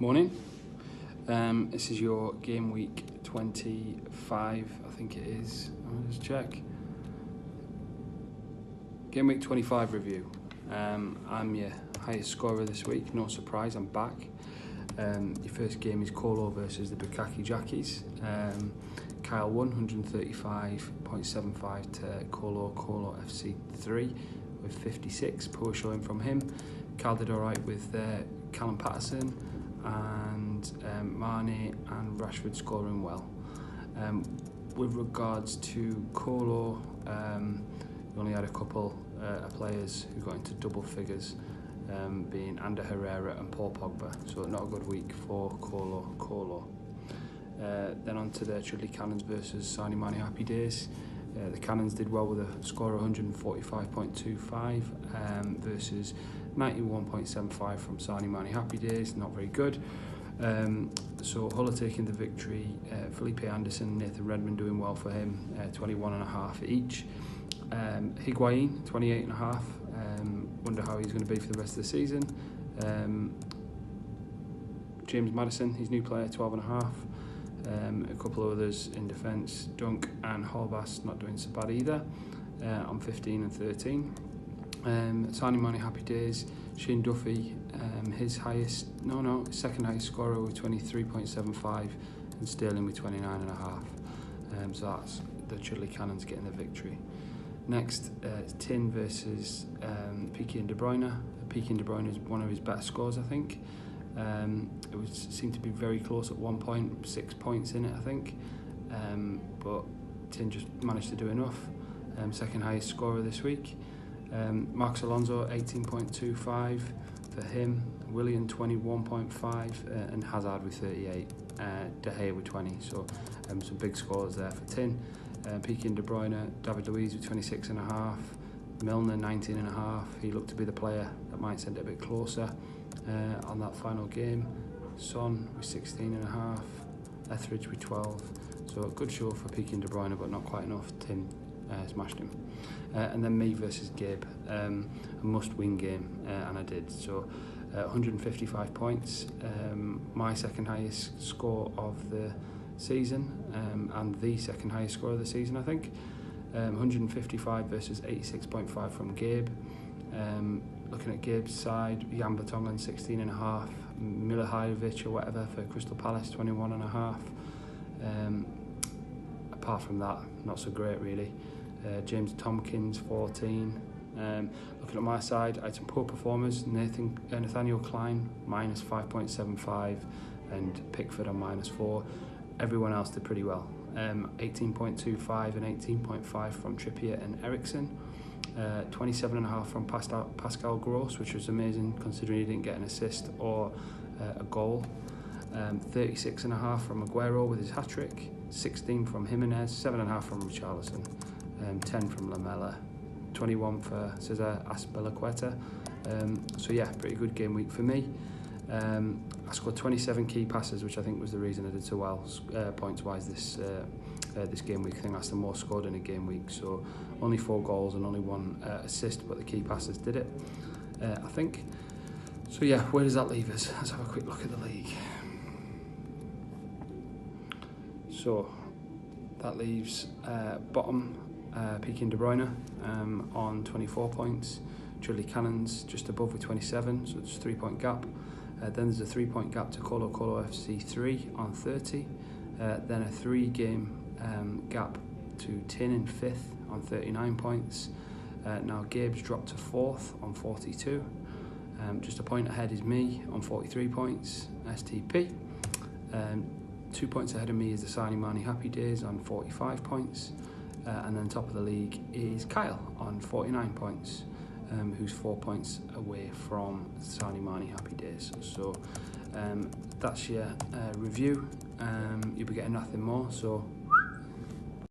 Morning. This is your game week 25, I think it is. I'll just check. Game week 25 review. I'm your highest scorer this week. No surprise, I'm back. Your first game is Colo versus the Bukaki Jackies. Kyle won 135.75 to Colo FC 3 with 56. Poor showing from him. Kyle did alright with Callum Patterson and Mane and Rashford scoring well. With regards to Colo, we only had a couple of players who got into double figures, being Ander Herrera and Paul Pogba, so not a good week for Colo. Then on to the Chudley Cannons versus Sani Mani Happy Days. The Cannons did well with a score of 145.25 versus 91.75 from Sani Mani Happy Days, not very good. So Hull are taking the victory. Felipe Anderson, Nathan Redmond doing well for him, 21.5 each. Higuain, 28.5. Wonder how he's going to be for the rest of the season. James Maddison, his new player, 12.5. A couple of others in defence, Dunk and Holbass not doing so bad either, on 15 and 13. Sani Mani Happy Days, Shane Duffy, his second highest scorer with 23.75 and Sterling with 29.5. So that's the Chudley Cannons getting the victory. Next, Tin versus Piqué and De Bruyne. Piqué and De Bruyne is one of his better scores, I think. It seemed to be very close at one point, 6 points in it, I think. But Tin just managed to do enough. Second highest scorer this week. Marcos Alonso, 18.25 for him. Willian, 21.5, and Hazard with 38. De Gea with 20. So some big scores there for Tin. Piqué and De Bruyne, David Luiz with 26.5. Milner, 19.5. He looked to be the player that might send it a bit closer on that final game. Son with 16.5. Etheridge with 12. So a good show for Piqué and De Bruyne, but not quite enough. Tin smashed him. And then me versus Gabe, a must-win game, and I did. So 155 points, my second highest score of the season, and the second highest score of the season, I think. 155 versus 86.5 from Gabe. Looking at Gabe's side, Jan Vertonghen 16.5, Milivojevic or whatever for Crystal Palace 21.5. Apart from that, not so great really. James Tompkins 14. Looking at my side, I had some poor performers. Nathaniel Klein minus 5.75 and Pickford on -4. Everyone else did pretty well. 18.25 and 18.5 from Trippier and Ericsson. 27.5 from Pascal Gross, which was amazing considering he didn't get an assist or a goal. 36.5 from Aguero with his hat-trick. 16 from Jimenez. 7.5 from Richarlison. 10 from Lamella. 21 for Cesar Azpilicueta. So yeah, pretty good game week for me. I scored 27 key passes, which I think was the reason I did so well points-wise this game week. I think that's the most scored in a game week. So only 4 goals and only 1 assist, but the key passes did it, I think. So yeah, where does that leave us? Let's have a quick look at the league. So that leaves bottom Piqué and De Bruyne on 24 points. Chudley Cannons just above with 27, so it's a 3-point gap. Then there's a 3-point gap to Colo FC 3 on 30. Then a 3-game gap to Tin in 5th on 39 points. Now Gabe's dropped to 4th on 42. Just a point ahead is me on 43 points, STP. 2 points ahead of me is the Sani Mani Happy Days on 45 points. And then top of the league is Kyle on 49 points. Who's 4 points away from Sani Mani Happy Days. So that's your review. You'll be getting nothing more, so